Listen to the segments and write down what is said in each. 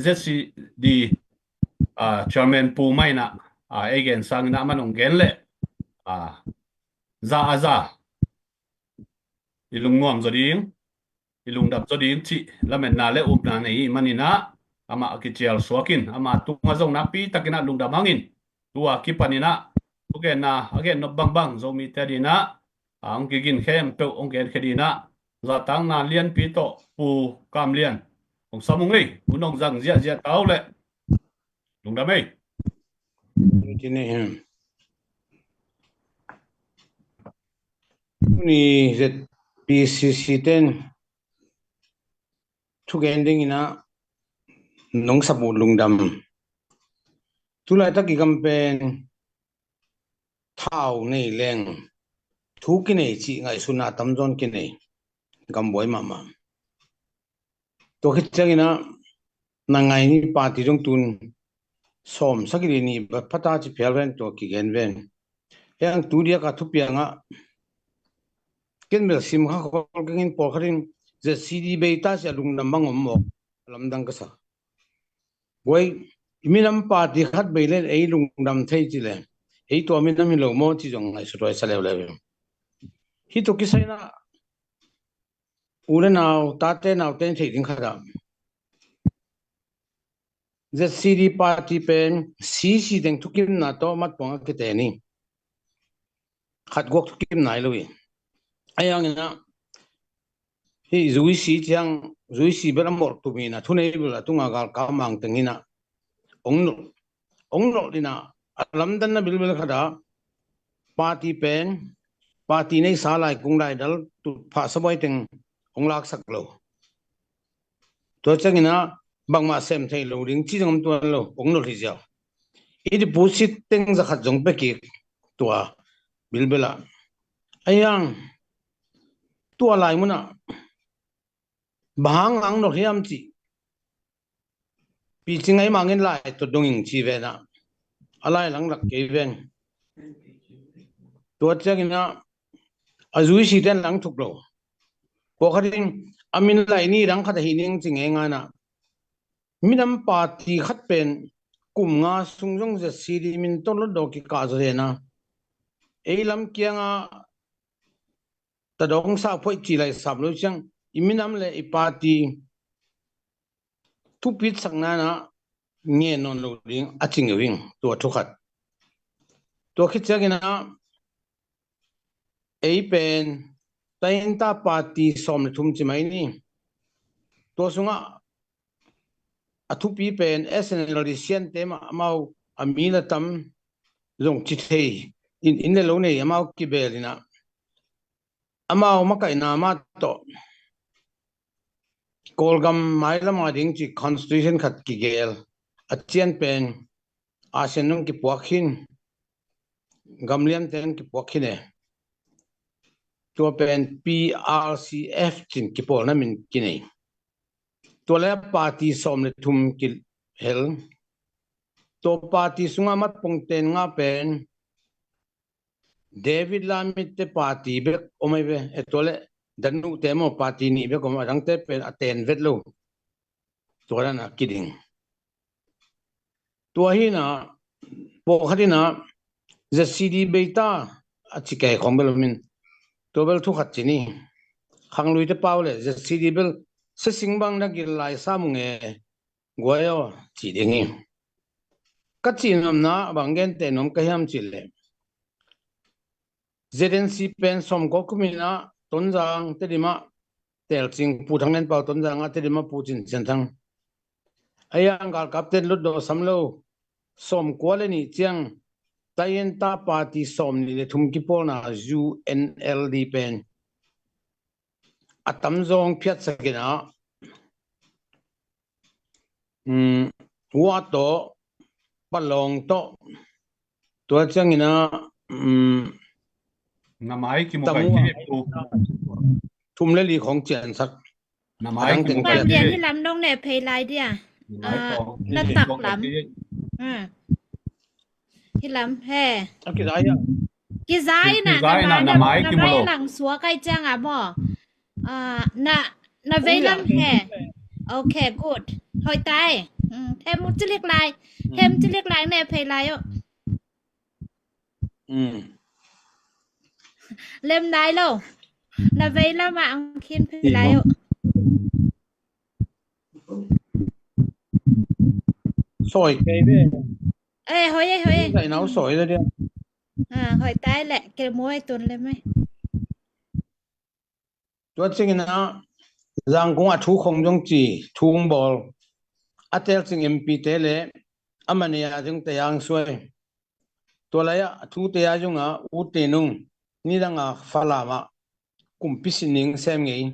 ZCD chairman pu mai na again sang na manong gen le za ilung nuam zo ding ilung dap zo ding chi lamen na le up na nei manina ama akichial suakin ama tunga zong na pi takina lung dam hangin tua kipanina again na again no bang zo mi tadina ang gigin khem pe ong gen khedina za tang na lian pi to pu kam lian ong samung ei unong zang zia tao le lung dam ei ni PCC ten thugending ina nong sabu lungdam tulai ta ki campaign thau nei leng thu ki nei chi ngai suna tamjon ki nei gamboi mama to khit changina nangai ni party jong tun som sakiri ni phata chi phelven to ki genven yang tudia ka thupianga kenmel sim kha khol kengin porkharin je CD beita se lungnam mangom mo lamdang ka sa boy iminam party khat beilen ei lungnam thei chile ei to minam lo mo chi jong ngai sroi salew lewe hi to kisaina ure naw tate naw ten thei ding khara je CD party pen CC deng thukim na to mat pong ke te ni khat gok thukim nai lowi ayang ina hi zui si beram mor tu mina thunei bula tunga gal ka mang tengina ongno dina alam dan na bilbil khada party pen party nei salai kunglai dal tu pha saboi teng onglak saklo to changina bangma sem thei lo ring chi jong tu lo ongno li jaw i deposit teng za khat jong pe ki tua bilbela ayang tua lai muna bang ang no hiam chi pi chingai mangin lai to donging chi ve na alai lang lak ke ven to changina azui si ten lang thuk lo ko kharin amin lai ni rang khat hi ning chinge nga na minam party khat pen kum nga sungjong je CD min to lo do ki ka je na eilam kianga ta dong sa phoi chi lai sam lo chang iminam le I party thu pit sangna na nge non lo ring aching wing to thukhat to khichagina ei pen tain ta party som thum chi mai ni to sunga athu pi pen SNL recent tema mau amila tam long chi thei in le lo nei amau ki belina amau makai na ma to kolgam maila ma ding chi constitution khat ki gel achian pen asenung ki puakhin gamlian ten ki puakhine to pen PRCF chin ki pol na min ki nei to le party som le thum ki hel to party sunga mat pongten nga pen David Lamit te party be omai be etole danu temo party ni be kom rang te pen aten vet lo to na kidding to hi na po khadina je CD beita achike khombelomin to bel thu khat chini khanglui te paule je CD bel se singbang na gil lai samunge goyo chi dingi kachinam na bangen te nom kahyam chile ZNC pen som ko kumina tonjang tedima telching puthangen pau tonjang tedima puchin senthang ayang gal captain ludo samlo som kwaleni chiang tayen ta party som ni le thum ki pona UNLD pen atam zong phiat sakina wa to palong to changina namai ki mo kai pu thum le li khong chen sak namai ki mo quan kai điện thì làm đông này pay lại đi nó tặc lắm thì làm hè cái giá nè nó máy lằng xóa cái trang à mò na về lắm hè okay good hỏi tay thêm một chiếc liếc lại thêm chiếc liếc lại này phải lại lên đài lâu là vậy là mạng khiến phải lại sỏi cái đấy ê hỏi cái nào sỏi rồi đấy hỏi tay lại cái môi tuần lên mấy tôi chính là rằng cũng thu không giống gì thu không bol atel chính MP thế lệ amania chúng ta yang xuôi tôi lấy thu thế à chúng à út tiền nung ni đang à pha mà cùng pisin xem ngay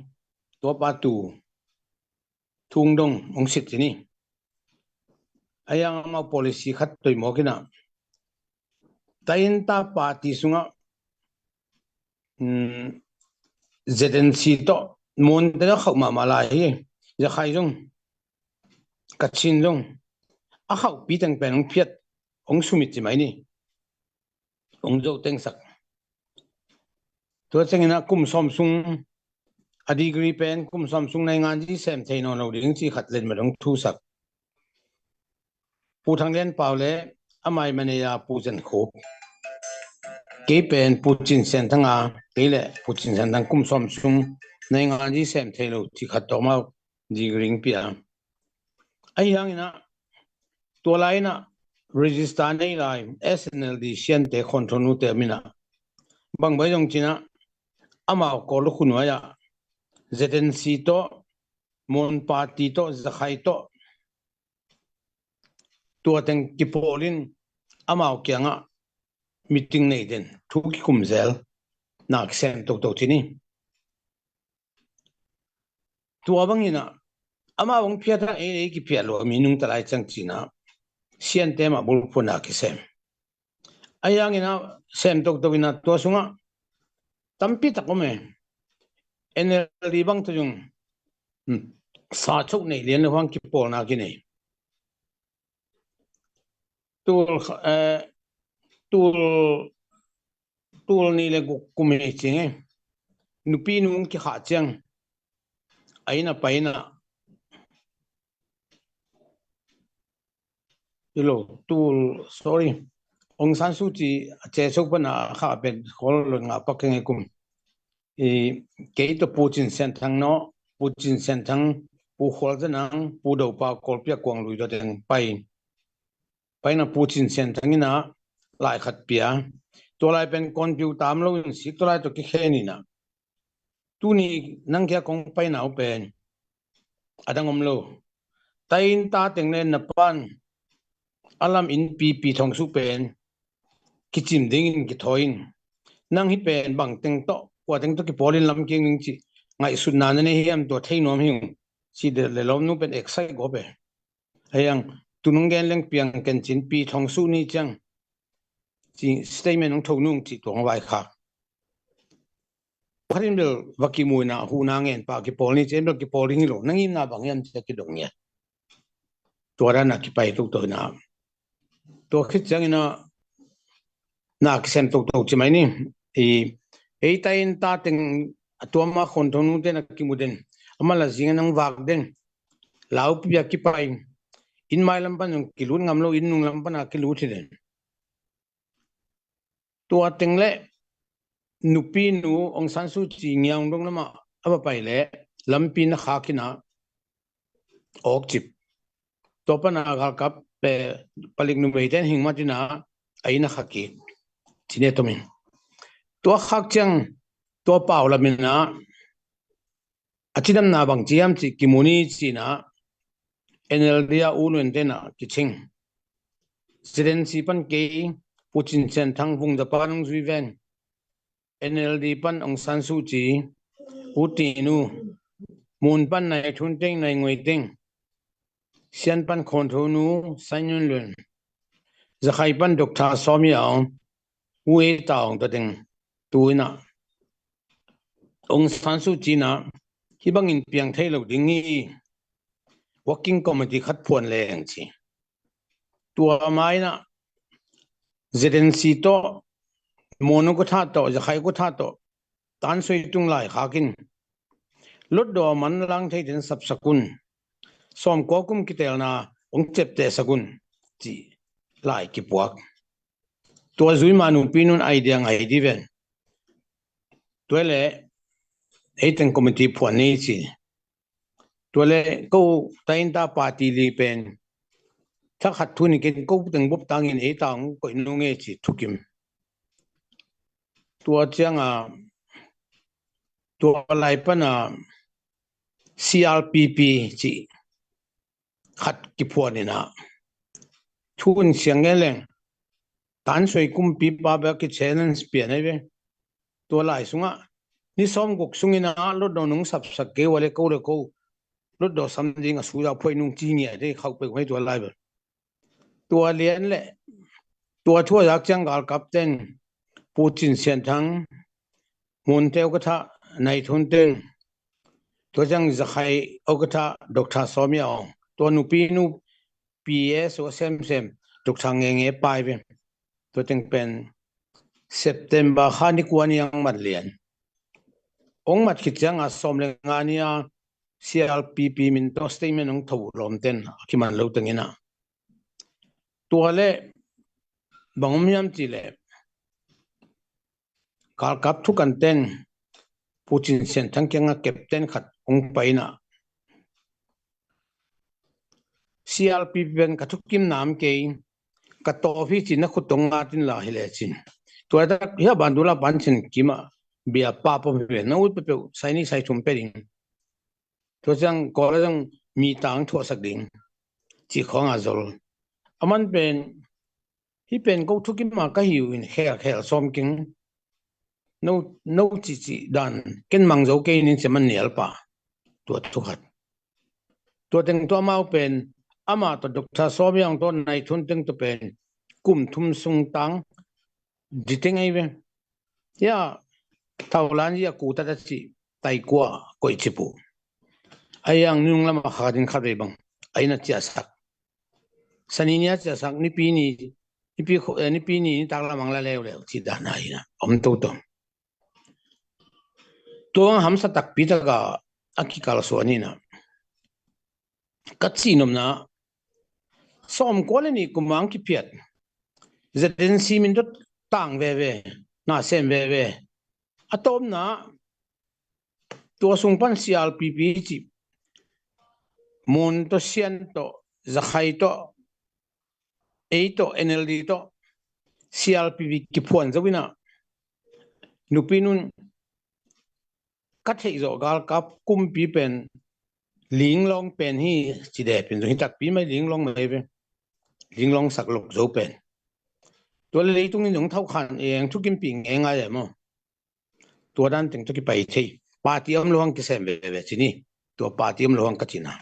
tôi bắt tu thung đông ông xịt thế này ayang mau policy khát tôi mua cái nào tayin ta party sunga ZNC to mon da khau ma mala hi ja khai jong kachin jong a khau pi tang pen phiat ong sumit chi mai ni ong jo teng sak to chengina kum som sung a degree pen kum som sung nai ngan ji sem thein on lo ding chi khat len ma dong thu sak pu thang len paw le amai mane ya pu chen khop ke pen pu chin sen thanga ke le pu chin sen thang kum som sung nai ngan ji sem thein lo chi khat to ma degree pia ai yang ina to lai na register nei lai SNLD sian te control te mina bang bai jong china ama ko lu khunwa ya ZNC to mon party to zakhai to teng ki polin ama kyanga meeting nei den thu ki kumzel nak sem to chini tua bangina ama bang phiata e ki phialo minung talai chang china sian te ma bul phuna ki sem ayangina sem to ina to sunga tampi takome NLD bang to jung sa chok nei len hwang ki pol na ki nei tul ni le kume chinge nupi nung ki kha chang aina paina sorry Aung San Suu Kyi che chok bana kha ben khol nga pakeng kum ke to Putin sen thang no Putin sen thang pu khol janang pu do pa kol pya kwang lui do den pai na Putin sen thang ina lai khat pia to lai pen computer am lo in sik to lai to ki kheni na tu ni nang kya kong pai na pen adangom lo tain ta teng nen na pan alam in pi thong su pen ki chim ding in ki thoin nang hi pen bang teng to kwa teng to ki polin lam king ning chi ngai su na ne hiam to thein nom hi si de le lom nu pen exai go be ayang tunung gen leng piang ken chin pi thong su ni chang chi statement ng thong nung chi to wai kha parin bel waki mu na hu na ngen pa ki pol ni chen do ki polin lo nang in na bang yan che ki dong ya to ra na ki pai to na to khit chang ina na ki sem to chi mai ni e tain ta teng atoma khon thonu te na ki muden amala jinga nang wak den lau pia ki pai in mai lam pan ki lun ngam lo in nung lam pan ki lu thi den to teng le nupi nu Aung San Suu Kyi ngyang dong lama aba pai le lampi na kha kina ok chip to pa na ga kap pe palik nu beiten hing matina aina khaki chine to min to khak chang to paw la min na achinam na bang chiam chi kimuni chi na NLD a ulun te na kiching siden si pan ke Putin chen thang vung da panung zui ven NLD pan Aung San Suu Kyi uti nu mun pan nai thun teng nai ngoi teng sian pan khon tho nu sanyun lun zakhai pan Dr. Somiao ue taong to teng tuina Aung San Suu Kyi na hi bangin piang thai lo ding ni working committee khat phon le ang chi tua mai na ZNC to mono ko tha to zakhai ko tha to tan soi tung lai khakin lot do man lang thai den sap sakun som ko kum kitel na ong chep te sagun chi lai ki puak to zui manu pinun idea ngai diven to le eiten committee phuani chi to le ko tain ta party li pen thak hat thu ni ken ko teng bop tang in e tang ko nu nge chi thukim to changa to lai pana CRPP chi khát kịp phuan na thun siang nghe leng tan soi kum pi ba ba ki challenge pi na ve to lai sunga ni som gok sungina lo do nung sap sak ke wale ko le ko lo do sam ding a su ya phoi nung chi nge de khau pe hoi to lai ba to lian le to thua yak chang gal captain Putin sian thang mun teo ka tha nai thun teng to jang zakhai o ka tha Dr. Somya to nu pi nu PS o sem tuk thang nge pai ve to teng pen September khani kwani yang mat lian ong mat khit chang a som le ngania CLPP min to statement ong tho lom ten kiman lo tengina to le bangom yam chi le kal kap thu kan ten Putin sen thang kenga captain khat ong paina CLPP ben kathukim nam ke ka to phi chin na khutonga tin la hele chin to da ya bandula panchin kima bia pa po ve no ut pe sai ni sai thum pe ding to jang ko la jang mi tang tho sak ding chi khong a zol aman pen hi pen go thu kim ma ka hiu in khel som king no chi dan ken mang zo ke nin se man nial pa to thu khat to teng to mau pen ama to Dr. Sobyang to nai thun teng to pen kum thum sung tang diteng ai ve ya thaulan ya ku ta chi tai kwa koi chipu ayang nung lama khadin khadre bang aina chia sak saninia chia sak ni pi ni tak la mang la lew chi da na ina om to ham sa tak pi ta ga akikal so ni na katsi nom na som koloni kumang ki piat zaten simin dot tang ve na sem ve atom na to sung pan CLPP chi mon to sian to zakhai to e to NLD to CLPP ki phuan zawina nupinun kathei zo gal kap kum pi pen ling long pen hi chi de pen hi tak pi mai ling long mai ve ling long sak lok zo pen to le tung ni nong thau khan eng thu kim ping eng a mo to dan teng to ki pai thei party am lohang ki sem ve chini to party am lohang ka china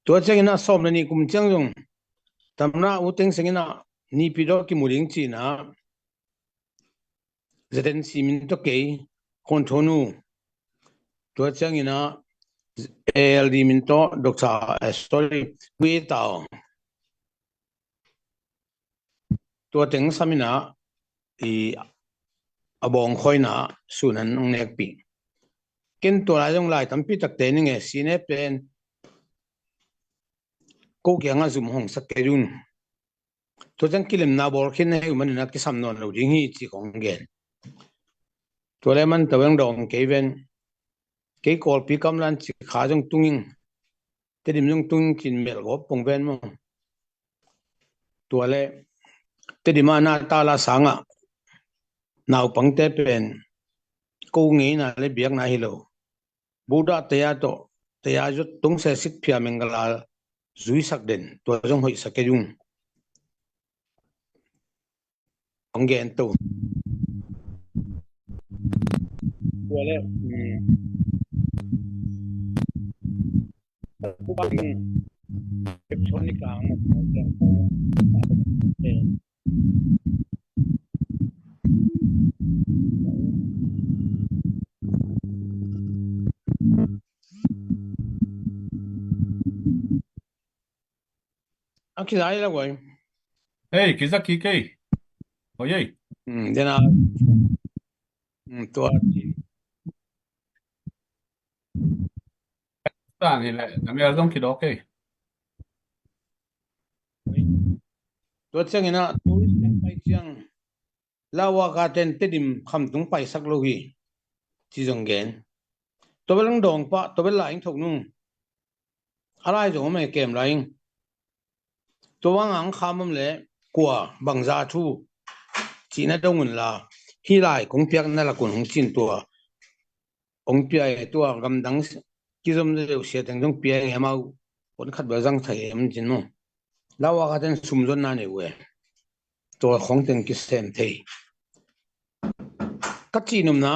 to chengina som ni kum chang jong tamna u teng sengina ni pi do ki muling china zaten simin to ke kon thonu to changina ALD min to Dr. Story we tao to teng samina i abong khoina sunan ong nek pi ken to la jong lai tampi tak te ni nge sine pen ko kyanga zum hong sakerun to jang kilim na bor khin he man na ki samnon lo ding hi chi kong gen to le man tawang dong ke ven ke kol pi kam lan chi kha jong tunging te dim jong tung kin mel go pong ven mo to le te di mana ta la sanga naw pang te pen ko nge na le biak na hi lo buda te ya jo tung se sik phia mengala zui sak den to jong hoi sakerung ongen to wala ku bang electronic ang aki dai la wai Hey, kisa kike. Oye, dena to tan hi le, nami ardong kido ke. ตัวเจ้านี่นะตัวไปเชียงลาวากาเต็นเตดิมคำตรงไปสักโลหีที่จงเกนตัวเป็นลังดองปะตัวเป็นหลายถกนุ่งอะไรจงไม่เกมไรตัวว่างอังคำมันเลยกว่าบังซาทูจีน่าดงเงินละที่หลายคงเพียงนั่นละคนของจินตัวองเปียตัวกำดังกิจมเดียวเสียถึงต้องเปียเหมาคนขัดเบอร์จังไทยมันจินโน่ลาวากาเต็นสุ่มจนนั่นเองเว้ยตัวของถึงกิเซมเทกัจจีนุมนะ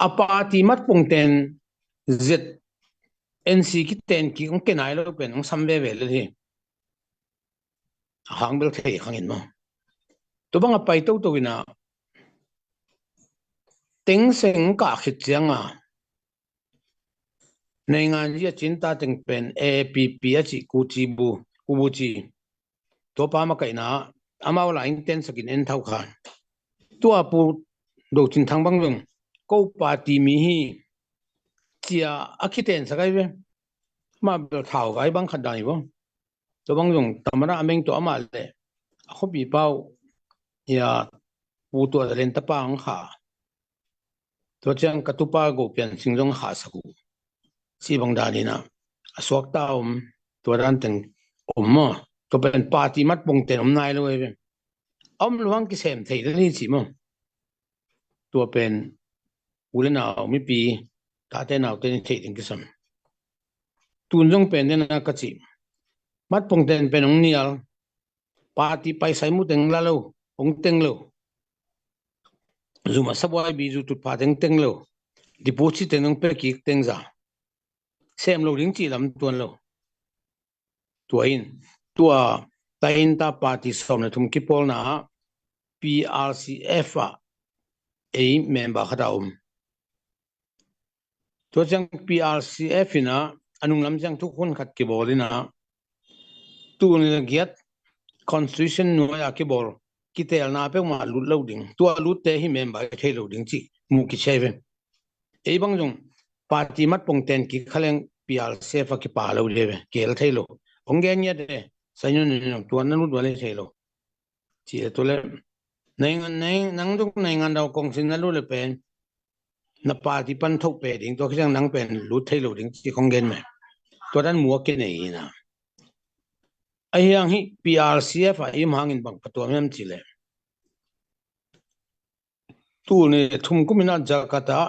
อาปาติมัดปงเตนเจ็ดเอ็นซีกิเตนกิองเกนไอโลเป็นองซัมเบเวลเลยหางเบลเทขังเห็นมั้งตัวบังอาไปตัววินะติงเสงกาขิดเจียงอ่ะในงานที่จินตาติงเป็นเอพีพีจิกูจีบูจีตัวปามาไก่นะอามาว่าอินเทนสกินเอ็นเท่ากันตัวปูดูจินทางบังลงก็ปาติมีฮีเจียอาคิเตนสักไงเว้มาเบลเท่าไงบังขัดได้บ่ตัวบังลงธรรมดาเมงตัวอามาเลยเขาบีเป้ายาปูตัวเล่นตะปางขาตัวเจ้างกตุปากูเป็นสิ่งจงหาสักสีบังดานีนะสวกตาตัวด้านถึงมั่วตัวเป็นปาติมัดปงเต็นนายเลยเว้ลวงกิเซมไทยนี่สิมั้งตัวเป็นอุลนาวไม่ปีตาเตนาวเตนไทยถึงกิสมตุนจงเป็นเนี่ยนะกัจจิมัดปงเต็นเป็นองเนียลปาติไปใส่มุเต็งละโลองเต็งโลซูมาสบายบีจูตุปาเต็งโลดิปูชิเต็งเปกิเต็งซ่าเซมโลลิงจีลำตัวโลตัวอินตัวตาอินตาปาติสอมเนี่ยทุมกิปอลนะ PRCF เอเมมเบอร์ขดาวตัวจัง PRCF นะอันนุ่งลำจังทุกคนขัดกิบอลนะตัวนี้เกียรติ Constitution นัวยากิบอลกิเตลนาเป้มาลุดเลวดิ้งตัวลุดเตะให้เมมเบอร์เทเลวดิ้งจีมุกิเชฟไอ้บางจงปาร์ตี้มัดปงเต็นกิเขาเลี้ยง PRCF กิปาเลวเลวเกลเทโลองเกนเนี่ยเดสัญญาณนี่ตัวนั้นลุดวันเลยเทโลจีตัวเล่ในนังทุกในงานเราคงสินนั้นรู้เลยเป็นนับปาที่ปันทุกเป็นดิ้งตัวที่ยังนังเป็นรู้เทลุดิ้งที่คงเงินไหมตัวนั้นมัวกินเองนะไอ้ยังฮี PRCF ไอ้มหาเงินบังประตูมันจีเลยตัวนี้ทุ่มกุมินาจากาตา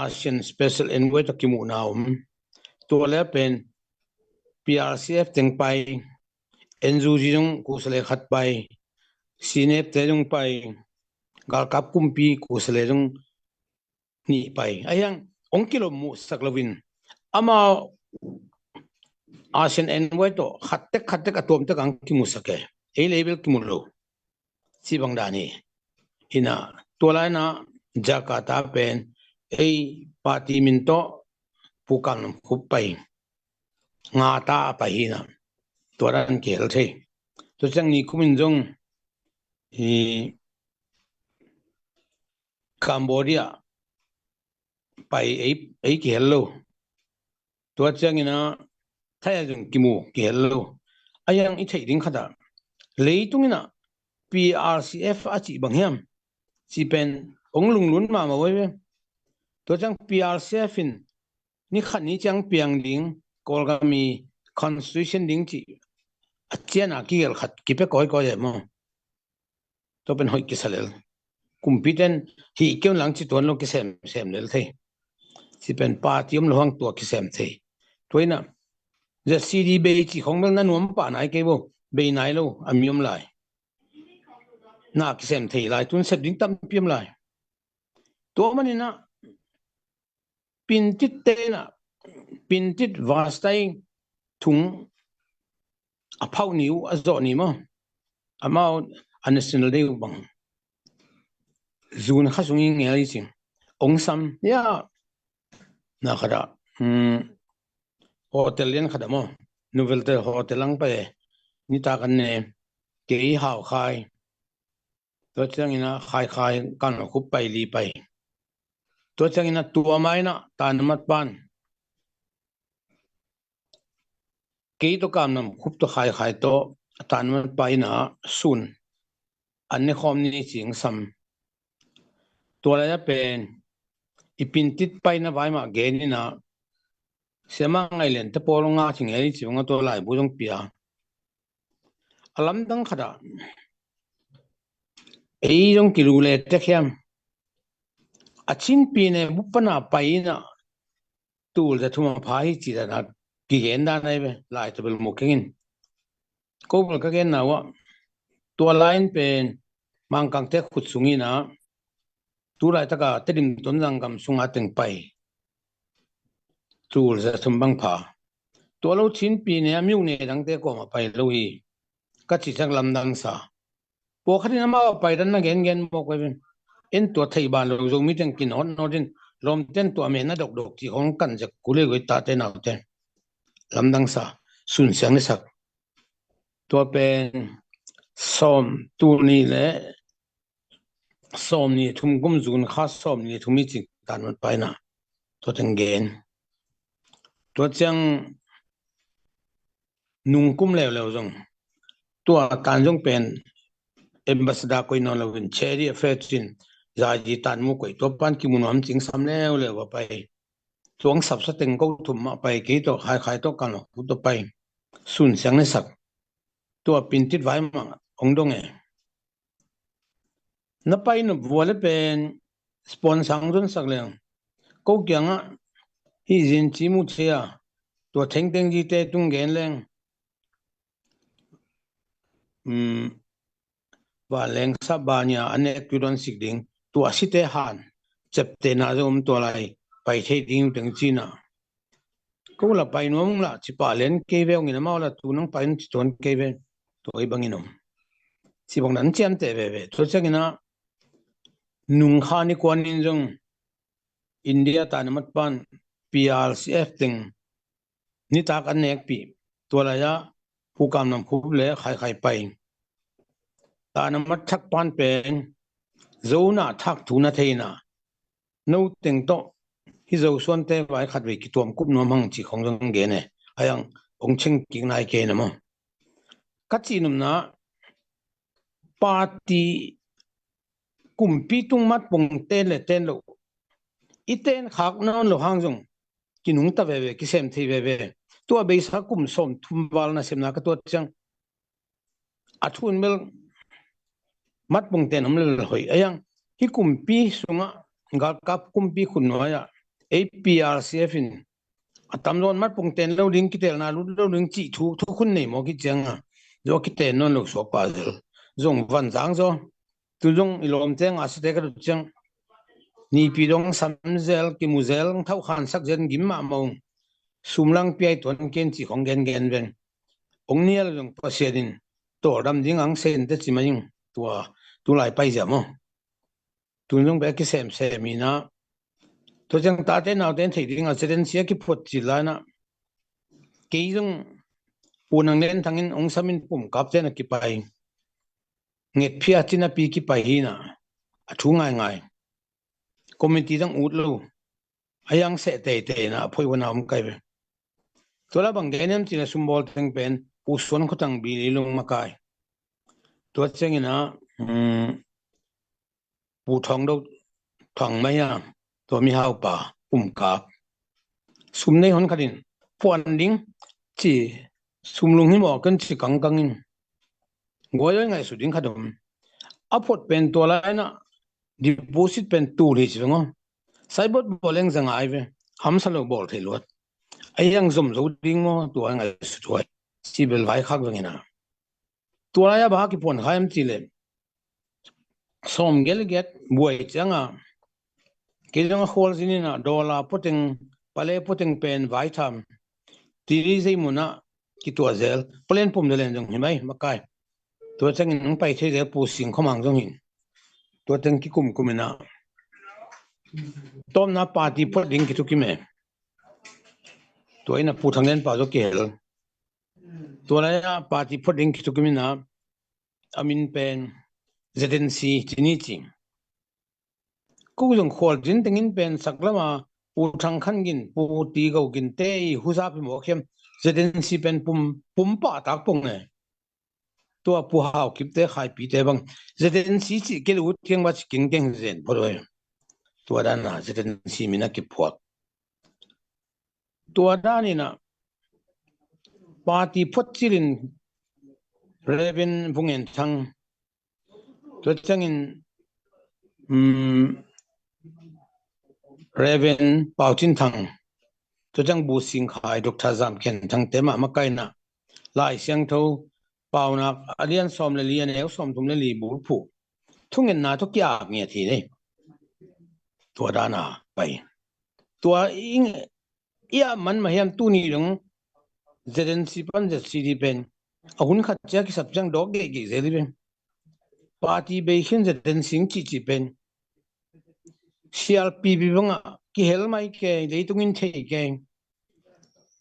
ASEAN Special Envoy ตะกิมุนาวตัวเล่เป็น PRCF ถึงไปเอ็นจูจีจงกุศลขัดไปซีเนปเตจงไปกาลกับกุมปีกุศลจงนี่ไปไอ้ยังองค์กิโลมุสักลวินอามาอาเซียนเอ็นไว้ตัวขัดเตกตัวมตะกังกิมุสักเอไอเลเวลกิมุโลสีบังดานีฮินาตัวไรนะจากาตาเป็นไอปาติมินโตผู้กันคุบไปงาตาไปฮินาตัวนั้นเกลเทตัวจังนี้คุมินจงคัมโบเดียไปไอ้เกลโลตัวจังนี้นะไทยจงกิมูเกลโลไอ้ยังอิทธิดิงขดาเลยตรงนี้นะ PRCF อาชีบังเฮียมสิเป็นองลุงลุนมาไว้ตัวจัง PRCF นี่ขันนี้จังเปียงดิงกอลกามี Constitution ดิงจีอาเจียนอากิเกลขัดกิเปก้อยอย่างมั้งตัวเป็นหอยกิสเลลกุมพิเตนฮีเกี่ยวหลังจิตวันลงกิเซมเลลเทสิเป็นปาติยมหลวงตัวกิเซมเทตัวนี้นะจะซีดีเบจีของเมืองนั้นหนุ่มป่าไหนเก็บเบย์ไหนลูอามียมไหลน่ากิเซมเทไหลตุนเสพดิ้งตั้มพิมไหลตัวมันนี่นะปินติดเตนะปินติดวาสไตถุงอาเผานิ้วอาจอนี่มั้งอามาอันนี้สิ่งเดียวบังจูนข้าศึกยิงเงี้ยจริงองซัมยาน่าขดาโฮเทลยันขดามั้งนูเวลเตอร์โฮเทลังไปนี่ตากันเนี่ยเกี่ยหาวคายตัวเจ้างี้นะคายกันคุบไปลีไปตัวเจ้างี้นะตัวไม่นะตานมัดบ้าน kỹ to cam nam khúc to khai to tan man pai na sun anh này khom ni ching sam tua la pen ipin tit pai na vai ma ge ni na sema ngai len te pol nga ching ei chiunga to lai bu jong pia alam dang khada ei jong kilu le te khiam achin pi ne bupana pai na tul da thuma phai chi da na ki gen da nai be lai te bel mo kengin ko bol ka gen na wa tua line pen mang kang te khut sungi na tu lai ta ka te dim ton jang kam sunga teng pai tul za thum bang pha tua lo chin pi ne amiu ne dang te ko ma pai lo hi ka chi chang lam dang sa po khani na ma pai dan na gen mo ko ben en to thei ban lo zo mi teng kin on no din lom ten to me na dok chi hong kan ja kule goi ta te na te lam dang sa sun siang ne sak to pen som tu ni le som ni thum gum zun kha som ni thumi chi tan man pai na to teng gen to chang nung kum le zong to kan jong pen ambassador koi no lo win cherry afetin za ji tan mu koi to pan ki mun am ching sam le wa pai chuang sap sa teng ko thum ma pai ki to khai to kan lo to pai sun sang ne sak to pin tit vai ma ong dong e na pai no wala pen sponsor jun sak le ko kyanga hi jin chi mu chia to theng teng ji te tung gen leng và leng sa ba nya ane kudon sik ding to asite han chep te na zom to lai pai the ding teng china ko la pai nom la chi pa len ke ve ngi na ma la tu nang pai chi ton ke ve to i banginom chi bang nan chiam te ve to changina nung kha ni kwan in jong india ta na mat pan prcf ting ni tak an nek pi to la ya pu kam nam khu le khai pai ta na mat thak pan pen zo na thak thu na theina no teng to hi zo suan te vai khat ve ki tom kup no mang chi khong jong ge ne ayang ong ching ki nai ke na mo ka chi num na party kum pi tung mat pong ten le ten lo iten khak non lo hang jong ki nung ta ve ki sem thi ve to be sa kum som thum wal na sem na ka to chang athun mel mat pong ten am le hoi ayang hi kum pi sunga gal kap kum pi khun no ya APRCF in atam non mat pong ten lo ding ki tel na lu lo ding chi thu khun nei mo ki chang a zo ki ten non lo so pa zong van jang zo tu zong ilom chang a se ka chang ni pi dong sam zel ki mu zel thau khan sak zen gim ma mong sumlang pi ai ton ken chi khong gen ben ong nial jong pa se din to dam ding ang sen te chi mai tu lai pai ja mo tu zong ba ki sem mi na to chang ta te naw ten thei ding a chen sia ki phot chi la na ke jong punang len thangin ong samin pum kap te na ki pai nget phia china pi ki pai hi na a thu ngai committee dang ut lo ayang se te na phoi wana om kai be to la bang genem china sumbol teng pen pu son khotang bi lung makai to chengina pu thong do thong maya to mi hau pa kap sum nei hon kharin puan ding chi sum lung hi mo kan chi kang in goyo ngai su ding khadum apot pen to la na deposit pen tu ri chi ngo saibot boleng zang ai ve ham salo bol thei lot ayang zum zo ding mo to ngai su thoi chi bel vai khak wangina to la ya ba ki pon khaim chi le som gel get buai changa ke jang hol zinina dola poteng pale poteng pen vai tham tiri sei muna ki to zel plan pum de len jong himai makai to changin ng pai the pu sing khomang jong hin to teng ki kumina tom na party pot ding ki tu ki me to ina pu thang len pa jo ke hel to la ya party pot ding ki tu ki na amin pen zedensi chini chi ku jong khol jin tengin pen saklama pu thang khan gin pu ti go gin te hu sa pi mo khem residency pen pum pa tak pong ne tua pu hao kip te khai pi te bang residency chi ke lu thiang ba king teng zen phoi tua dan na residency mina ki phuak tua dan ina party phot chirin reven vungen thang to changin reven pauchin thang to chang bu sing khai dr zam khen thang te ma kai na lai siang tho pau na alian som le lian el som tum le li bu phu thungen na to kya nge thi ne tua da na pai tua ing ia man ma hiam tu ni rong residency pan je city pen ahun khat cha ki sap chang dog ge ge zeli pen party be hin residency chi pen CLP bi banga ki hel mai ke dei tungin thei ke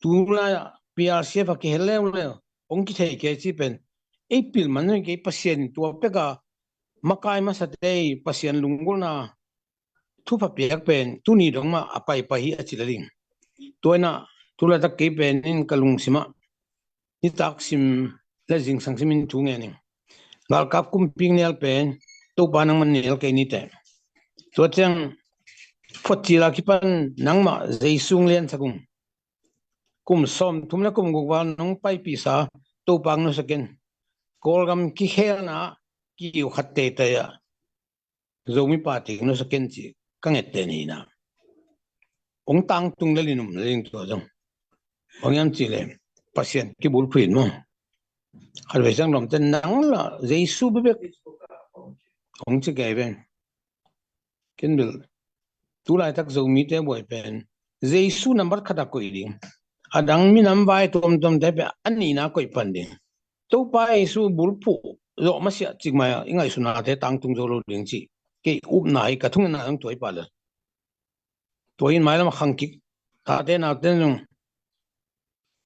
tu la PRC fa ki hel le ong ki thei ke chi pen April man ke pasien tu pe ka makai ma satei pasien lungul na thu pa pek pen tu ni dong ma apai pa hi achilaring toina tula tak ke pen in kalung sima ni taksim la jing sang simin tu nge ni gal kap kum ping nel pen to banang man nel ke ni te to chang photila ki pan nangma jeisung len sakum kum som thumna kum gugwan nong pai pi sa to pang no saken kolgam ki khel na ki yu khatte ta ya zomi party no saken chi kanget te ni na ong tang tung le linum ling to jong ong yam chi le pasien ki bul phin mo har ve jang rom ten nang la jeisu be ong chi ge ben ken bil tu lai tak zomi te boy pen jeisu number khata koi ding adang mi nam vai tom te pe ani na koi pan ding to pa su bul pu lo ma sia chik ma ingai su na te tang tung zo lo ding chi ke up nai ka thung na ang toi pa la toin mai lam khang ki ta te na te nung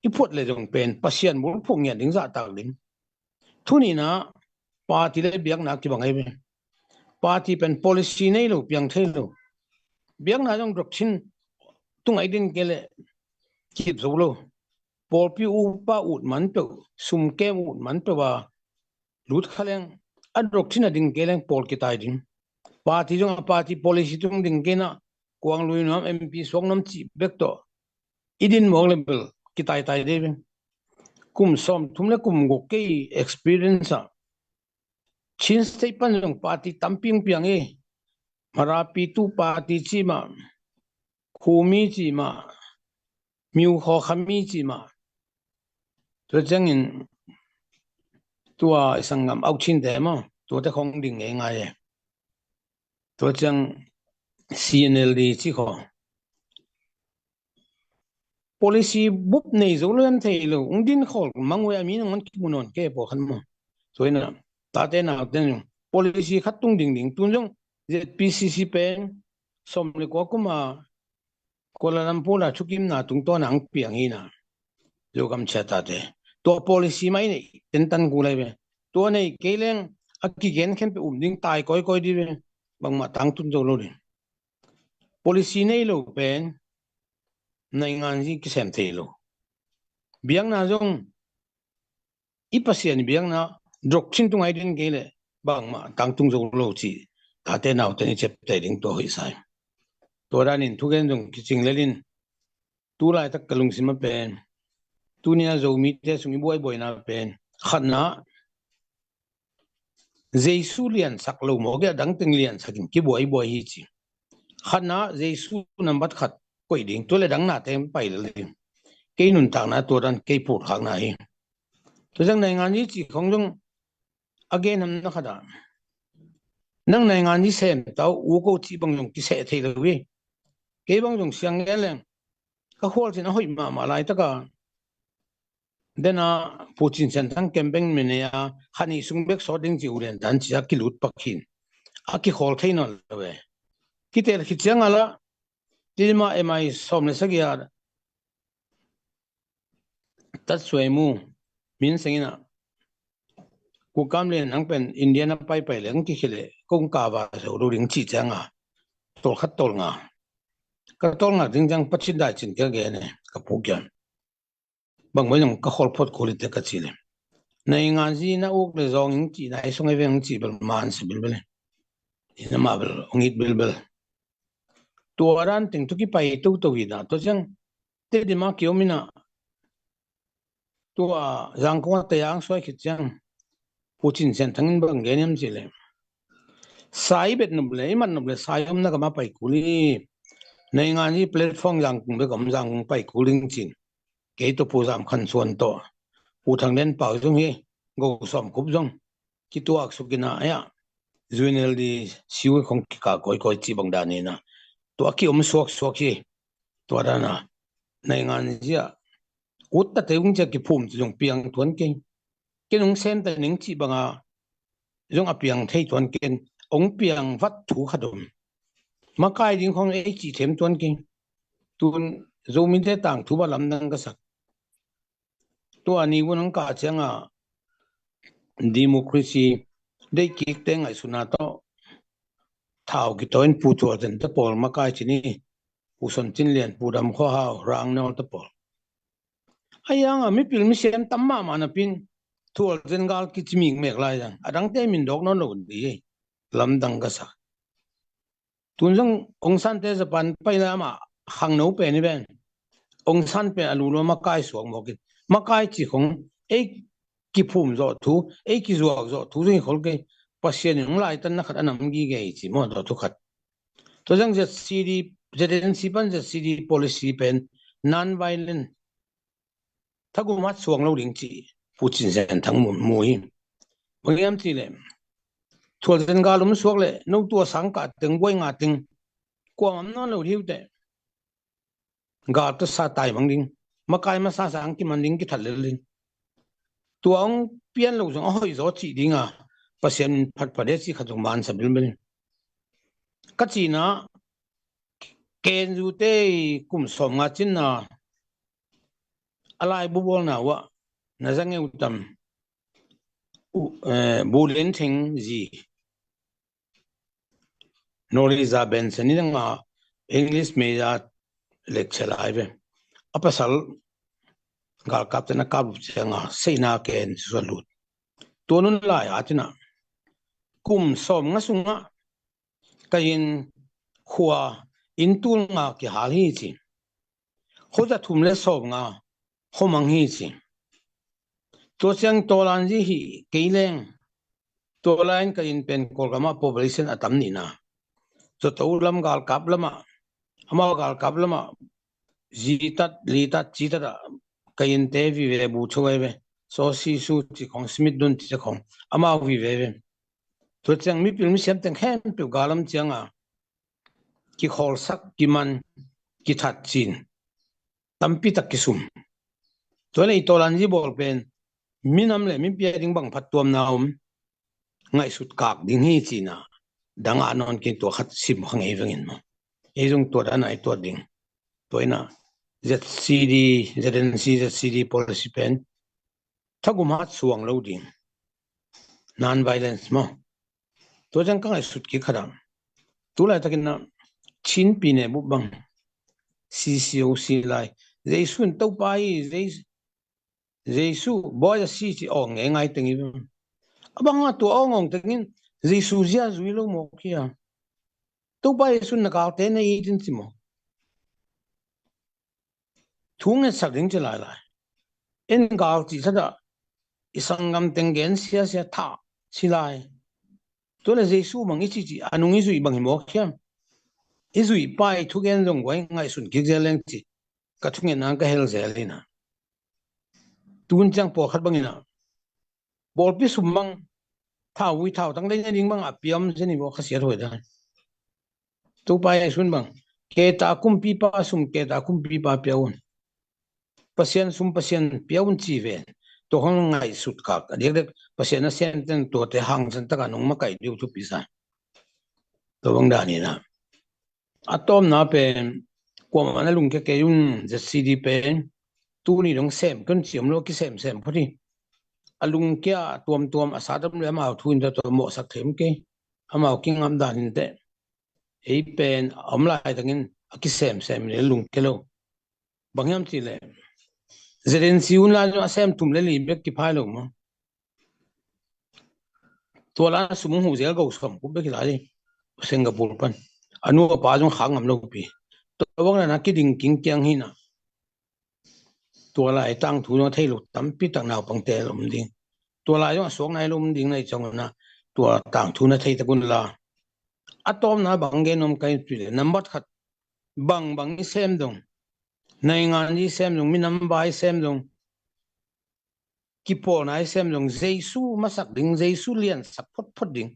i phot le jong pen pasien bul pu nge ding za tak ding thu ni na party le biak na ki bangai be party pen policy nei lo piang thei lo biak na jong doctrin tung ai din ke le kip zo lo pol pi u pa ut man pe sum ke ut man pe wa lut khaleng a doctrin ding ke leng pol ki tai ding party jong party policy tung ding ke na kwang lui nam MP song nam chi bek to idin mo level ki tai tai de kum som thumle kum go ke experience chin state pan jong party tamping piang e marapi tu party chi ma khumi chi ma miu kho khami chi ma to changin tua sangam au chin de ma to te khong ding e nga ye to chang CNLD chi kho policy bup nei zo len thei lo ung din khol mangwe ami ngon ki munon ke po khan mo soina ta te na ten policy khatung ding ding tun jong ZPCC pen som le ko kuma Kuala Lumpur la chukim na tung to nang piang ina jo kam chata te to policy mai nei ten tan gu lai be to nei keleng akki gen khem pe ding tai koi di be bang ma tang tun zo lo ni policy nei lo pen nai ngan ji ki sem the lo biang na jong i pasien biang na drok chin tung ai din gele bang ma tang tung zo lo chi ta te naw te ni chep te ding to hi sai to ran in thu gen jong ki ching lelin tu lai tak kalung sim pen tu nia zo mi te sungi boy na pen khanna jesu lian sak lo mo ge dang teng lian sakin ki boy hi chi khanna jesu number khat koi ding to le dang na tem pai le ke nun tak na to ran ke pu khak na hi to jang nai ngan ni chi khong jong again nam na khada nang nai ngan ni sem tau u ko chi bang jong ki se thei lo wi ke bang jong siang nge leng ka khol chin hoi ma lai ta ka dena puchin chen thang camping mene ya khani sung bek so ding ji ulen dan chi ki lut pakhin a ki khol thein no we ki tel ki chang ala tilma emai som le sagya tat swemu min sengina ku kam le nang pen indian pai leng ki khile kong ka ba so ru ring chi changa tol khat tol nga ka tol nga ding jang pachin da chin ka ge ne ka pu kyan bang mo yang ka khol phot kholi te ka chile nei ngan ji na uk le zong ing chi nai song eveng chi bel man se bil bel ina ma bel ongit bil bel tua ran ting tu ki pai tu to wi da to chang te di ma kyo mina tua yang ko te yang soi khit chang putin sen thangin bang genem chile sai bet num le man num le sai um na ka ma pai kuli nei ngan ji platform yang kung be gom jang pai kuling chin ke to pu jam khan suan to pu thang len pau jong hi go som kup jong ki tu ak su kina ya zuinel di siu khong ki ka koi koi chi bang da ni na to ki suak suak hi to da na nei ngan ji a ut ta te ung che ki phum jong piang thon king ke nung sen ta ning chi banga jong a piang thei thon ken ong piang vat thu khadum ma kai ding khong e chi them thon king tun zo min te tang thu ba lam nang ka sak to ani won ka changa democracy de ki te ngai suna to thao ki toin pu to den ta pol ma kai chini pu son tin lian pu dam kho ha rang no ta pol ayang a mi pil mi sem tam ma ma na pin thol zen gal ki chimi mek lai jang adang te min dok no no di lam dang ka sak tun jong ong san te japan pai na ma hang no pe ni ben ong san pe alu lo ma kai suang mo ki ma kai chi khong e ki phum zo thu e ki zo zo thu ri khol ke pasien ng lai tan na khat anam gi ge chi mo do thu khat to jang je cd residency ban je cd policy pen non violent thagu mat suang lo ring chi putin zen thang mu hi mangam chi le thol zen ga lum suak le no tu sang ka teng boi nga ting ko am no lo hiu te ga to sa tai mang ding ma kai ma sa sang ki man ding ki thal le ling tuang pian lo jong hoi zo chi dinga pasien phat pade chi khajong man sa bil bil ka chi na ken ju te kum som nga chin na alai bu bol na wa na zang eu tam bu len thing ji noriza benson ni nga english me ya lecture live apasal gal kaptena kap changa seina ken salut tonun lai atina kum som nga sunga kain khua intul nga ki hal hi chi khoja thumle som nga khomang hi chi to chang tolan ji hi keileng tolan kain pen kolgama population atam ni na so to lam gal kap lama ama gal kap lama jitat litat chita kain te vi ve bu choi ve so si su chi khong smith dun chi khong ama vi ve to chang mi pil mi sem teng khem pi galam changa ki khol sak ki man ki that chin tampi tak ki sum to le tolan ji bol pen minam le mi pia ding bang phat tuam na ngai sut kak ding hi china danga non ki to khat sim hang e vengin mo e jung to da nai to ding toina ZCD ZCD policy pen thagum hat suang lo ding non violence mo to jang ka ngai sut ki khadam tu lai takin na chin pi ne bu bang CCOC lai jaisun to pai jaisu boy si chi ong ngai tengi abanga to ong tengin jaisu zia zui lo mo kia to pai sun na ka te nei tin chi mo thung e sak ding chalai lai en gal chi sada isangam tengen sia sia tha silai to le jaisu mang chi chi anung i zui bang mo kia i zui pai thu gen jong wai ngai sun ki jeleng chi ka thungen na ka hel zelina tun chang po khat bangina bol pi sumbang thao wi thao tang le ning bang apiam jeni bo khasia thoi da tu pai sun bang ke ta kum pi pa sum ke ta kum pi pa piaun pasien sum pasien piaun chi ve to hong ngai sut ka de pasien na sen ten to te hang san ta ka nong ma kai diu thu pi sa to bang da ni na atom na pe ko ma na lung ke yun je cd pe tu ni dong sem kan chiam lo ki sem photi alung kya tuam asadam le ma thuin da to mo sak them ke ama king am dan te ei pen amla tangin ki sem le lung ke lo bangyam chi le zeren siun la jo asem tum le li bek ki phai lo mo to la sum hu zel go som ku bek la li Singapore pan anu pa jong khang am lo pi to wang na ki ding king kyang hi na to la ai tang thu no thei lo tam pi tak naw pang te lom ding to la jo sok nai lom ding nai chong na to tang thu na thei ta kun la atom na bang ge nom kai tu le number khat bang ni sem dong nai ngan ni sem dong mi nam bai sem dong ki po nai sem dong jesu masak ding jesu lian sak phot ding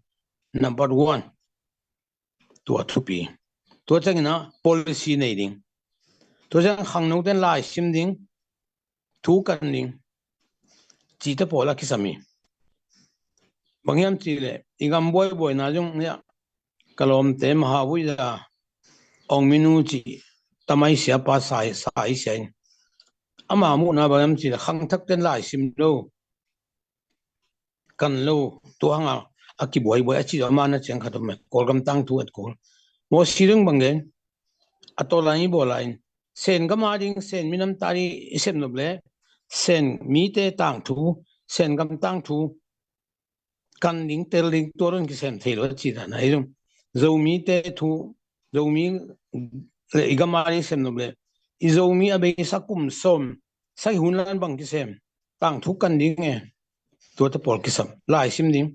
number 1 to thu pi to chang na policy nei ding to chang khang no den lai sim ding thu kan ding chi ta pola ki sami bangyam chi le igam boy na jong ya kalom te maha wi da ong minu chi tamai sia pa sai sen ama mu na bangyam chi le khang thak den lai sim lo kan lo to hanga aki boy achi ma na cheng khatom kolgam tang thu at kol mo sirung bangen atolani bolain sen gama ding sen minam tari isem noble sen mi te tang thu sen gam tang thu kan ding tel ding toron ki sem thelo chi da na irum zo mi te thu zo mi le gama ri sem noble I zo mi abe sakum som sai hunlan bang ki sem tang thu kan ding e to ta pol ki sam lai sim ding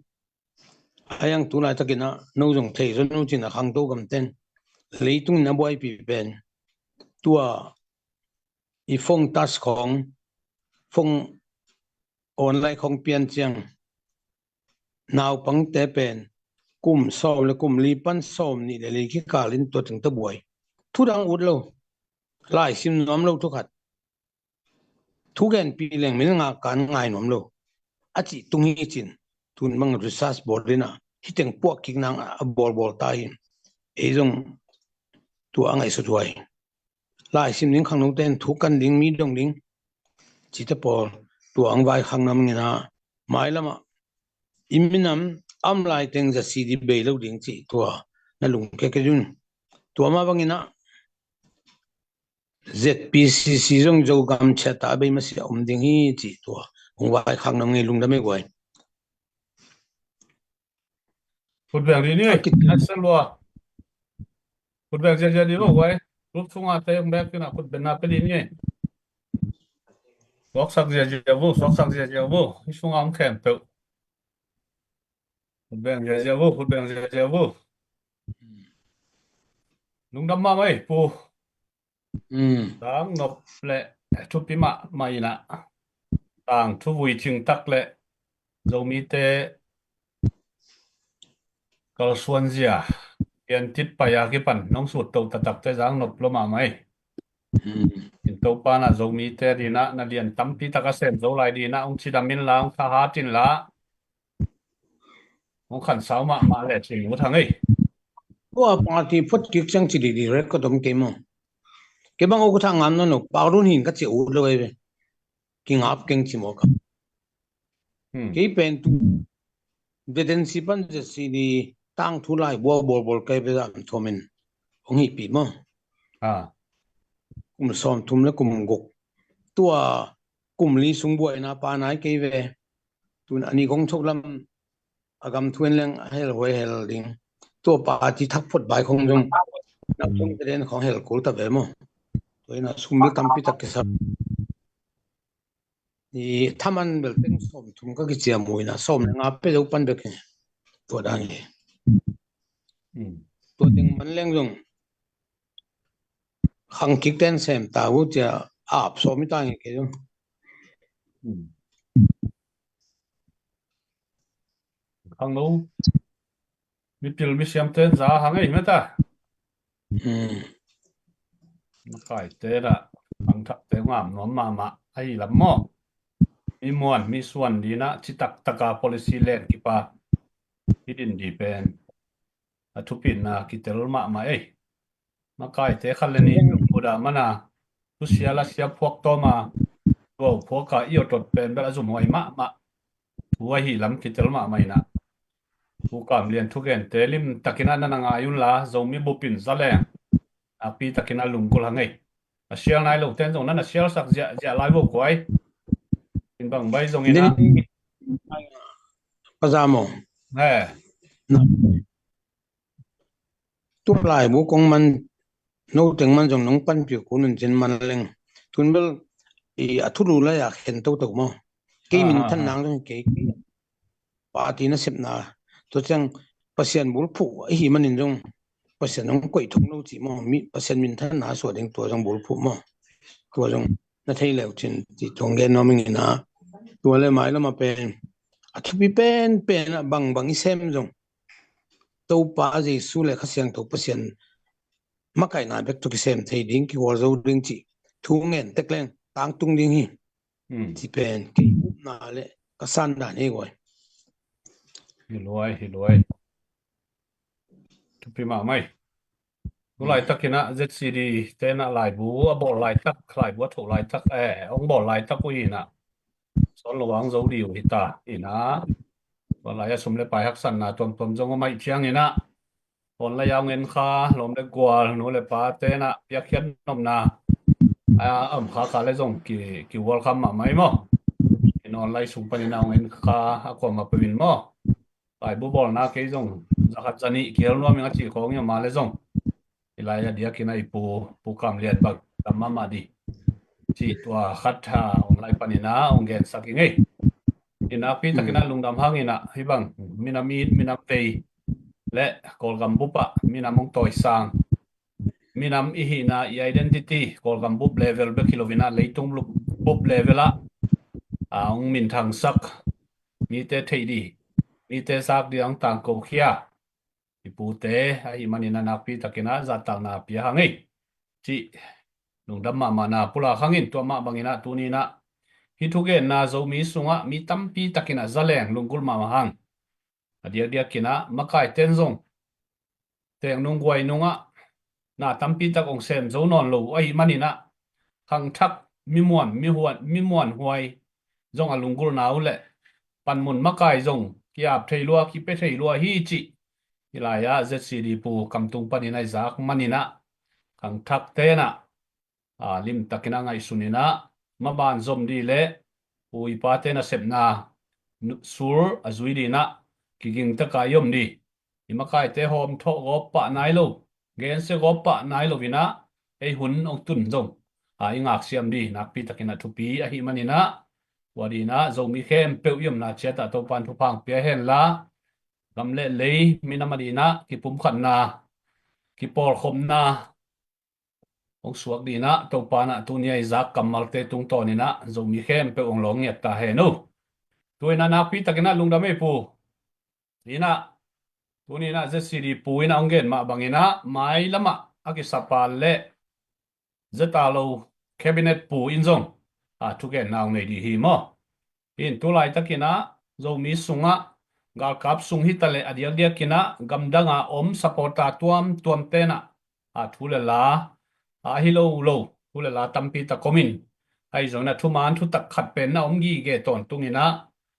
ayang tu lai takina no jong thei ron no chin a khang to gam ten leitung na boy pi ben tua I phong tas khong phong online khong pian chiang naw pang te pen kum som le kum li pan som ni le li ki kalin to ting ta boy thu dang ut lo lai sim nom lo thu khat thu gen pi leng mil nga kan ngai nom lo achi tung hi chin tun mang research board dina hiteng puak ki nang a bol ta hin e jong tu angai su tuai lai sim ning khang no ten thu kan ding mi dong ding chi ta pol tu ang vai khang nam ngina mai lama iminam am lai teng za si di be lo ding chi to na lung ke jun to ma bangina ZPCC jong jo gam cha ta be ma si om ding hi chi to ong vai khang nam ngai lung da me goi phút bèn đi nhỉ axel lo phút bèn giờ đi đâu vậy lúc xuống à thấy ông bé cái nào phút bèn nào cái đi nhỉ sọc sắc giờ vô xuống ông kèm tự phút bèn giờ vô lung đâm mà mấy pu đang nộp lệ chụp bị mạ mày nè tàng thu vui chừng tắc lệ dầu mi tê cầu xuân gì à tiền tít bay à cái phần nông sụt tàu tập tê giang nộp lo mà mày tàu pa na dầu mi tê đi na liền tắm pi tắc xem dầu lại đi na ông chỉ đam min la ông khá há tin la ông khẩn sáu mà lệ chừng một thằng ấy wa party phot ki chang chi di rek ko dom ke mo ke bang o thang am no parun hin ka chi u lo ve ki ngap keng chi mo ka ke pen tu deden si pan je si di tang thu lai bol kai be am thomin ong hi pi mo som thum le kum gok tua kum li sung bo na pa nai ke ve tun ani gong thok lam agam thuen leng hel hoi hel ding to pa ti thak phot bai khong jong na chung den khong hel kul ta ve mo to na sum le tam pi tak ke sa ni thaman bel teng som thum ka ki chia moi na som nga pe lo pan be ke to dan ni to ting man leng jong khang kik ten sem ta wu cha ap so mi ta nge ke jong khang lo mi pil mi siam ten za hang ấy mà ta cái thế là khang thắc thế ngam nó mà ai làm mò mi muan mi suan đi na chỉ taka policy len kipa hidin di pen atupin na kitel mà ấy mà cái thế khăn lên đi udah mana tu siala siap phuak to mà wow phuak ka iyo tot pen bela zum hoi mà thua hi lam kitel mà mày na thu cảm liền thu gen telim takina na nga yun la zomi bupin zale api takina lungkul hangai share nai lo ten zong na share sak ja lai bo kwai in bang bai zong ina Dini pazamo he tu lai bu kong man no teng man jong nong pan pi kunun jin man leng tunbel I athuru la ya khen to mo ke min than nang jong ke party na sep na to chang pasien bul phu hi manin jong pasien nong koi thong no chi mo mi pasien min than na so ding to jong bul phu mo to jong na thei leu chin ti tong gen no ming na to le mai la ma pen athipi pen bang I sem jong to pa ji su le khasyang to pasien makai na bek to ki sem thei ding ki war zo ding chi thu ngen tek leng tang tung ding hi chi pen ki na le ka san da ni goi hi loi tu pi ma mai tu lai takina ZCD te na lai bu a bo lai tak khai bu tho lai tak ong bo lai tak ui na son lo wang zo di hi ta ina wa lai sum le pai hak san na tom jong mai chiang ina on la yang en kha lom le gwal no le pa te na pya khian nom na kha le zong ki wal kham ma mai mo in on lai sum pani na en kha a ko ma pin mo ai bu bol na ke zong zakhat chani kiel no mi ngachi khong ya ma le zong ilai ya dia kina pu kam liat bak tamma ma di chi tua khat ha on lai pani na ong gen saking ei ina pi takina lungdam hangina hi bang minam tei le kolgam bupa minamong toy sang minam ihina I identity kolgam bup level be kilovina leitung lu bup levela ong min thang sak mi te thei di mi te sak di ang tang ko khia ipu te ai manina na pi takina za tang na pi hangai chi lungdam ma na pula khangin to ma bangina tunina hi thuge na zo mi sunga mi tampi takina zaleng lungkul ma hang dia kina makai tenzong teng nung guai nunga na tampi tak ong sem zo non lo ai manina khang thak mi muan huai zong alungul nau le pan mun makai zong kiap theilua ki pe theilua hi chi ilaya ZCD pu kamtung panina zak manina khang thak te na lim takina ngai sunina maban zom di le ui pa te na sepna sur azui di na kiging taka yom di imakai te hom tho gop pa nai lo gen se gop pa nai lo vina ei hun ong tun zong ingak siam di nak pi takina thupi a hi manina wadina zomi khem pe yom na cheta to pan thu phang pe hen la gamle lei minamadina ki pum khan na ki por khom na ong suak di na to pana tu nia izak kamal te tung to ni na zomi khem pe ong long yat ta he no tuina nak pi takina lungdam e pu ina tunina ZCD pu ina ongen ma bangina mai lama akisapal le zetalo cabinet pu inzong thugen naw nei di hi mo in tulai takina zomi sunga gal kap sung hitale adiak dia kina gamdanga om supporta tuam tena thule la hilo lo thule la tampi ta komin ai zona thuman thu tak khat pen na omgi ge ton tungina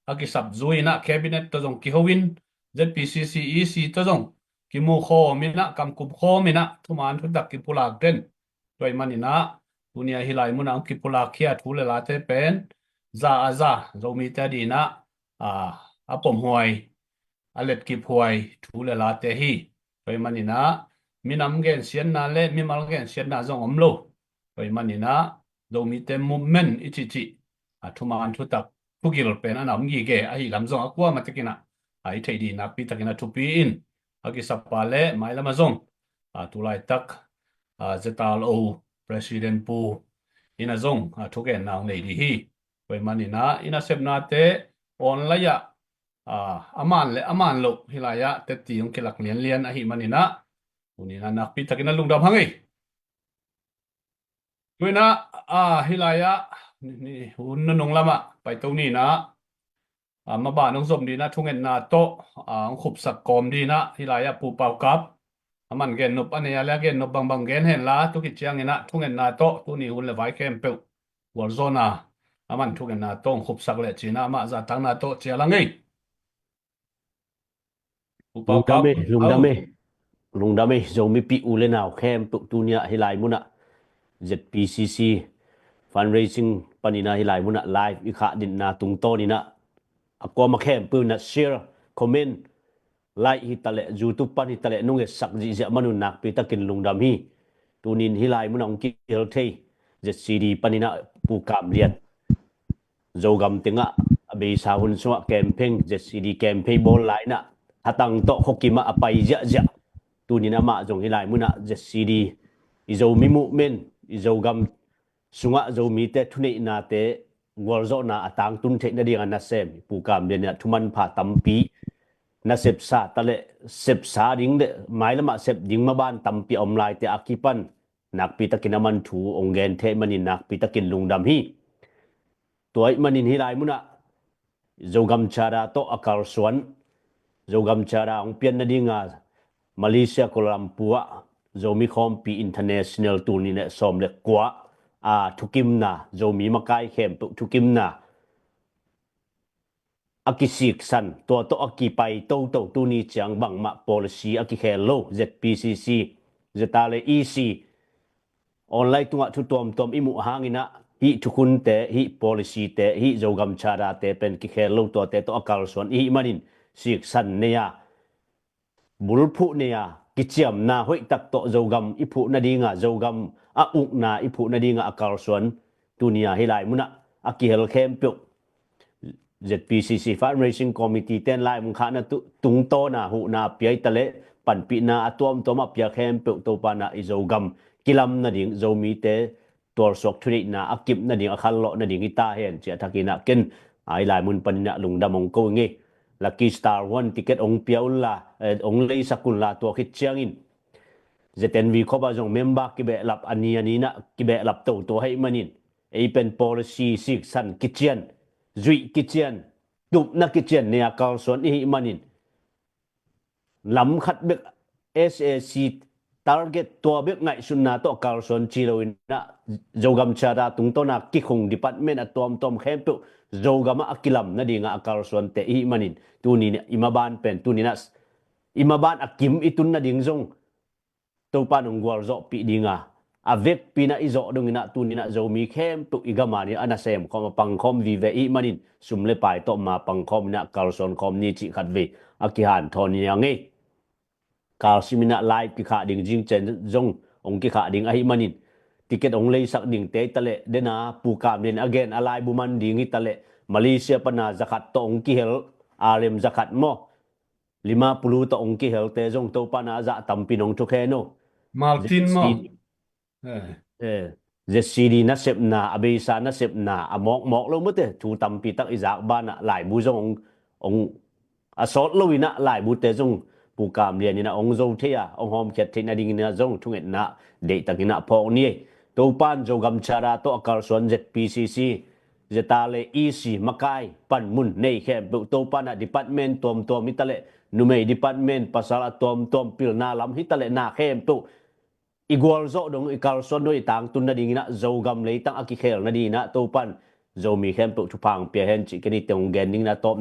akisap zuina cabinet to jong ki howin ZPCC EC to jong ki mu kho mina kam kup kho mina thuman thu tak ki pulak den toy manina dunia hilai mun ang ki pulak khia thule la te pen za zomi ta dina apom huai alet ki huai thule la te hi toy manina minam gen sian na le mimal gen sian na zong omlo toy manina zomi te movement ichi thuman thu tak pugil pen anam gi ge ai lam zong akwa matakina ai thei di na pi takina thupi in agi sapale mai lama zong tulai tak zetal o president pu ina zong thugen naw nei di hi toy manina ina sepna te on la ya aman lo hilaya te ti yung kilak lian ahi manina unina nakpi takina lungdam hangi tuina hilaya ni hun nong lama pai to ni na maba nong zom di na thungen na to ang khup sak kom di na hilaya pu pau kap aman gen nup ane ala gen nup bang gen hen la tu ki chiang ina thungen na to tu ni hun le vai kem pe wal zona aman thungen na to khup sak le china ma za tang na to chialangai lungdame zomi pi ule nào khem tu nia hilai muna ZPCC fundraising panina hilai muna live ikha din na tungto ni na akwa makhem pu na share comment like hitale YouTube pan hitale nunge sakji ja manun nak pi takin lungdam hi tunin hilai muna ong kil thei ZCD panina pu kam liat zogam tinga abe sahun suwa campaign ZCD campaign bol lai na hatang to khokima apai ja ja tunina ma jong hilai muna ZCD izo mimu men izo gam sunga zo mi te thunei na te gorzo na atang tun the na dinga na sem pu kam de na thuman pha tampi na sep sa tale sep sa ding de mai lama sep ding ma ban tampi om lai te akipan nak pi takin man thu ongen the manin nak pi takin lungdam hi toy manin hi lai muna zogam chara to akal suan zogam chara ong pian na dinga Malaysia Kuala Lumpur zomi khom pi international tour ni ne som le kwa thukim na zomi makai khem thukim na akisik san to akipai to tu ni chang bang ma policy akikhelo ZPCC zetale EC online tunga thu tom imu hangina hi thukun te hi policy te hi zogam chara te pen kikhelo to te to akal son hi manin sik san neya bulphu neya kichiam na hoi tak to zogam iphu na dinga zogam a uk na iphu na dinga akal son tunia hilai muna akihel khem pyo ZPCC fundraising committee ten lai mun khana tung to na hu na piai tale pan pi na atom to ma pia khem pyo to pa na izogam kilam na ding zomi te tor sok thuri na akip na ding akhal lo na ding ita hen che thakina ken ai lai mun panina lungdamong ko nge Lucky Star 1 ticket ong piaula ong lei sakunla to khit chiangin ZNV khoba jong member ki be lap ani na ki be lap to hai manin ei pen policy sik san kitchen zui kitchen tup na kitchen ne akal son hi manin lam khat be SAC target to be ngai sunna to akal son chiloin na jogam chara tung to na ki khung department atom khem tu zogama akilam na dinga akal son te hi manin tuni imaban pen tunina imaban akim itun na ding zong to panong gwal zo pi dinga avek pina izo dongina tunina zomi khem tu igamani anasem khom pangkhom vi ve i manin sumle pai to ma pangkhom na kalson khom ni chi khat ve akihan thon yange kal simina live ki kha ding jing chen zong ong ki kha ding ai manin ticket ong lei sak ding te tale dena pu kam len again alai buman ding i tale Malaysia pana zakat to ong ki hel alem zakat mo 50 to ong ki hel te zong to pana za tampinong thukheno Martin mo ZCD na sep na abisa na sep na amok lo mute thu tampi tak izak bana lai bu zong ong asot lo ina lai bu te zong pu kam lian ina ong zo thea ong hom khet thina ding na zong thunget na de takina phok ni to pan jogam chara to akal son ZPCC zetale EC makai pan mun nei khem bu to pana department tom itale numei department pasal tom pil na lam hitale na khem tu igwal zo dong ikal son doi tang tun na ding na zogam lei tang akikhel na di na to pan zomi khem tu chupang pia hen chi keni tong gen ding na top na